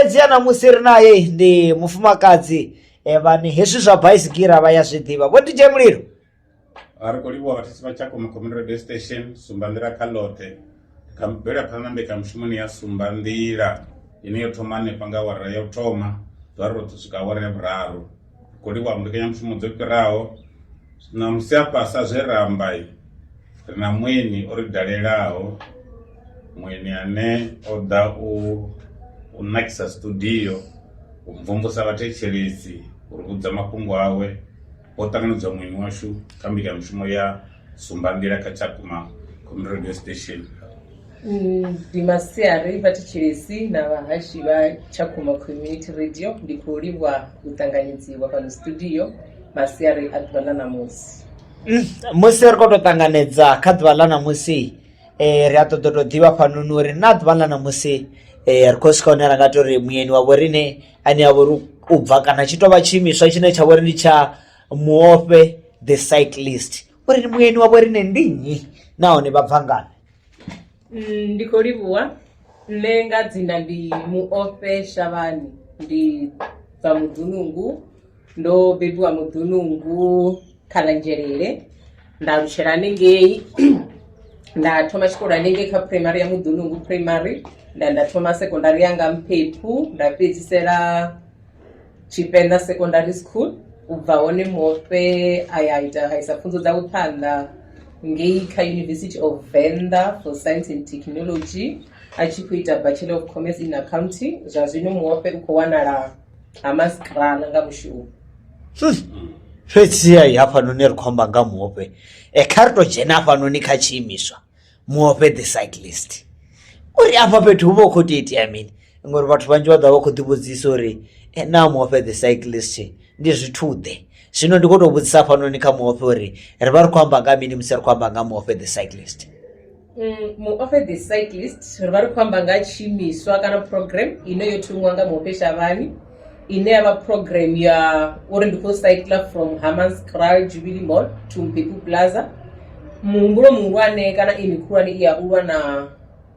fhedzi na musi ri naye ndi mufumakadzi vhani hezwi zwa baisikira vha ya zwiḓivha vho DJ Mulilo. Ari khou livhuwa vhathu vha Tshakhuma Community Radio Station Sumbanḓila kha ḽoṱhe kha mvelaphanḓa na mbekanyamushumo ya Sumbanḓila ine yo thoma hanefha nga awara ya u thoma ḓuvha ri roṱhe swika awara ya vhuraru. Khou livhuwa mbekanyamushumo dzo fhiraho na musi afha sa zwe ra amba ri na mweni o ri dalelaho, mweni ane o ḓa u nakisa studio u mvumvusa vhathetshelesi uri vhudza mafhungo awe o ṱanganedzwa mweni washu kha mbekanyamushumo ya Sumbanḓila kha Tshakhuma Community Radio Station. Ndi masiari vhathetshelesi na vhahashi vha Tshakhuma Community Radio, ndi khou livhuwa u ṱanganedziwa fhano studio masiari a ḓuvha ḽa ṋamusi. Musi ri khou tou ṱanganedza kha ḓuvha ḽa ṋamusi ri a ṱoḓa tou ḓivha fhanoni uri na ḓuvha ḽa ṋamusi ri khou swika hune ra nga tori muyeni wa vhoriṋe ane a vhori u bva kana tshi tou vha tshiimiswa tshine tsha vhori ndi tsha Muofhe the Cyclist, uri ni muyeni wa vhoriṋe ndi nnyi nahone vha bva ngafhi? Ndi khou livhuwa, nṋe nga dzina ndi Muofhe Shavhani, ndi bva Mudunungu, ndo bebiwa Mudunungu kha Ḽanzhelele, nda alutshela hanengei nda thoma tshikolo hanengei kha primary ya Mudunungu primary, nda thoma secondary yanga Mphephu, nda fhedzisela Tshipenda Secondary School. Ubva hone Muofhe aya ita pfunzo dzawe phanḓa ngei kha University of Venda for Science and Technology, a tshi khou ita Bachelor of Commerce in Accounting. Zwa zwino Muofhe u khou wanala Hammanskraal nga mushumo. Fhedziha hafhanoni ri khou amba nga Muofhe kha ri tou dzhena hafhanoni kha tshiimiswa Muofhe the Cyclist, uri afha fhethu hu vha hu khou tou itea mini ngori vhathu vhanzhi vha ḓo vha khou ḓivhudzisa uri na Muofhe the Cyclist ndi zwithu ḓe. Zwino ndi khou tou vhudzisa hafhanoni kha Muofhe uri ri vha ri khou amba nga mini musi ri khou amba nga Muofhe the Cyclist? Muofhe the Cyclist ri vha ri khou amba nga tshiimiswa kana program ine yo thomiwa nga Muofhe Shavhani, ine ya vha program ya uri ndi khou cycler from Hammanskraal Jubilee Mall to Mphephu Plaza. Muhumbulo muhulwane kana ini khulwane i ya u lwa na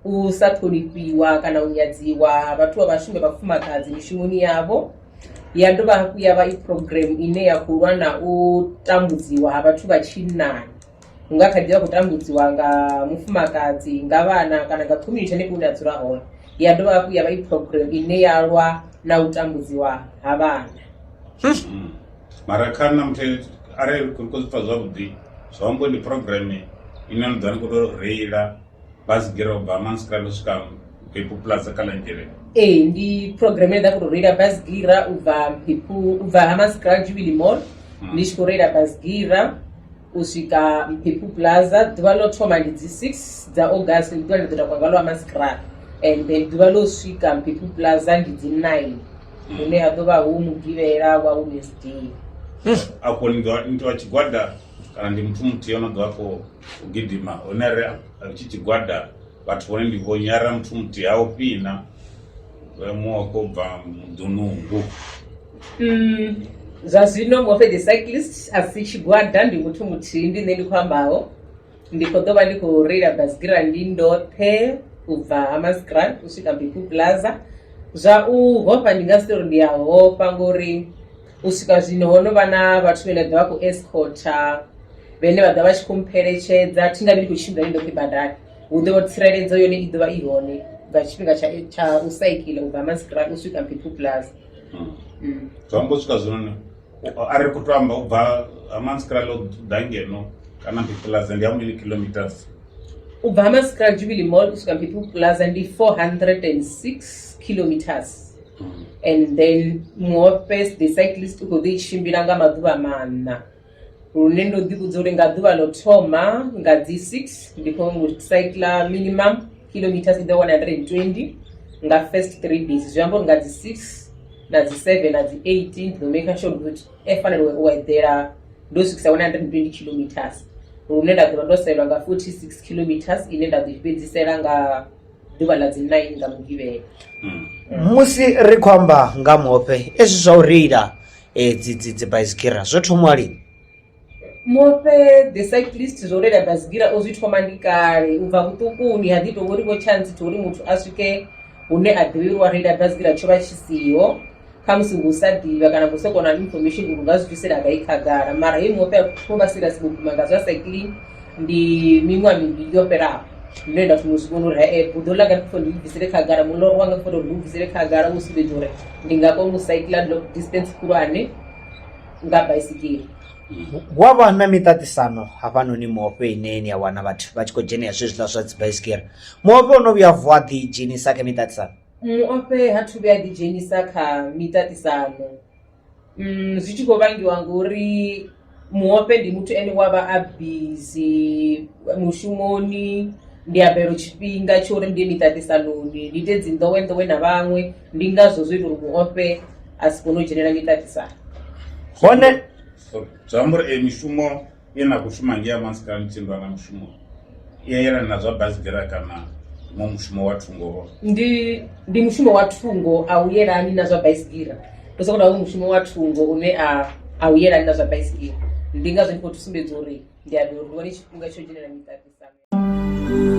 u sa ṱhonifhiwa kana u nyadziwa vhathu vha vhashumi vha fumakadzi mishumoni yavho. Ya dovha hafhu ya vha i program ine ya khou lwa na u tambudziwa ha vhathu vha tshinnani, hu nga kha ḓi vha khou tambudziwa nga mufumakadzi, nga vhana kana nga community hanefho hune a dzula hone. Ya dovha hafhu ya vha i program ine ya lwa na u tambudziwa ha vhana. Mara kha na muthu arali ri khou zwi pfha zwavhuḓi zwa amba ndi program ine no ḓa ni khou tou reila basigira u bva Hammanskraal u swika Mphephu Plaza kha Ḽanzhelele. Ndi program ine nda khou reila basigira u bva Hammanskraal Jubilee Mall, ndi tshi khou reila basigira u swika Mphephu Plaza. Ḓuvha ḽo thoma ndi dzi 6 dza August, ndi ḓuvha ḽi ḓo takuwa ngalo Hammanskraal, and then ḓuvha ḽo swika Mphephu Plaza ndi dzi 9 hune ha ḓo vha hu Mugivhela wa Wednesday. Afho ni ḓo wa tshigwada kana ndi muthu muthihi ono ḓo afho u gidima hone ri tshi tshigwada vhathu vhone ndi vho Nyara muthu muthihi a u fhina Muofhe bva Mudunungu. Zwa zwino Muofhe the Cyclist a si tshigwada, ndi muthu muthihi ndi nṋe ndi khou ambaho. Ndi khou ḓo vha ndi khou reila basigira ndi ndoṱhe u bva Hammanskraal u swika Mphephu Plaza. Zwa u hofha ndi nga si tori ndi ya hofha ngori u swika zwino ho no vha na vhathu vhane ḓa vha khou escorta, vhane vha ḓa vha tshi khou mpheletshedza, thi nga vhi ndi khou tshimbila ndi ndoṱhe badani. Hu ḓo vha tsireledzo yone i ḓo vha i hone nga tshifhinga tsha u saikila u bva Hammanskraal u swika Mphephu Plaza. Zwa amba u swika zwino ari ri khou tou amba u bva Hammanskraal u ḓa ngeno kana Mphephu Plaza ndi how many kilometers? U bva Hammanskraal Jubilee Mall u swika Mphephu Plaza ndi 406 kilometers. And then Muofhe the Cyclist u khou ḓi tshimbila nga maḓuvha maṋa, lune ndo ḓivhudza uri nga ḓuvha ḽo thoma nga dzi 6 ndi khou cycler minimum kilometers i ḓo 120 nga first 3 days. Zwi amba uri nga dzi 6 na dzi 7 na dzi 18 ḓo maker sure ukuthi efanele u eḓela ndo swikisa 120 kilometers, lune nda ḓovha ndo salelwa nga 46 kilometers ine nda ḓo i fhedzisela nga ḓuvha ḽa dzi 9 nga Mugivhela. Musi ri khou amba nga Muofhe ezwi zwa u reila dzi basigira zwo thoma lini? Muofhe the Cyclist zwo reila basigira o zwi thoma ndi kale, u bva vhuṱukuni ha ḓi tou vhori vho chance tou uri muthu a swike hune a ḓivhi uri wa reila basigira tsho vha tshi siho kha musi ngu sa ḓivha kana ngu soko na information uri nga zwi bvisela gai khagala mara hei muope a thoma vha serious vhukuma nga zwa cycling ndi miṅwaha mivhili yo fhelaho zwine nda funa u zwi vhona uri buḓo ḽa nga ndi fo ndi bvisele khagala muḽoro wanga ndi fo uri ndi u bvisele khagala u sumbedza uri ndi nga kona u cycler long distance khulwane nga baisikeli. hu avha na miṱaṱisano hafhanoni muofhe ine ni ya wana vhathu vha tshi khou dzhenela zwezwiḽa zwa dzi baisikeli muofhe o no vhuya vuwa ḓi dzhenisa kha miṱaṱisano? Muofhe ha thu vhuya ḓi dzhenisa kha miṱaṱisano zwi tshi khou vhangiwa ngori muofhe ndi muthu ene wavha a busy mushumoni ndi a belo tshifhinga tsho uri ndi ye miṱaṱisanoni ndi ite dzi nḓowenḓowe na vhaṅwe ndi ngazwo zwo ita uri muofhe a si kone u dzhenela miṱaṱisano. Hone zwi amba uri mishumo ye na khou shuma ngei Hammanskraal tshindwa nga mushumo i yelana na zwa basigira kana mushumo wa thungo? Ndi mushumo wa thungo a u yelani na zwa baisigira ndo sokoda hu mushumo wa thungo une a u yelani na zwa baisigira ndi ngazwo ndi khou sumbedza uri ndi a ḓo uri ndi tshifhinga tsho dzhenela miṱaṱisano.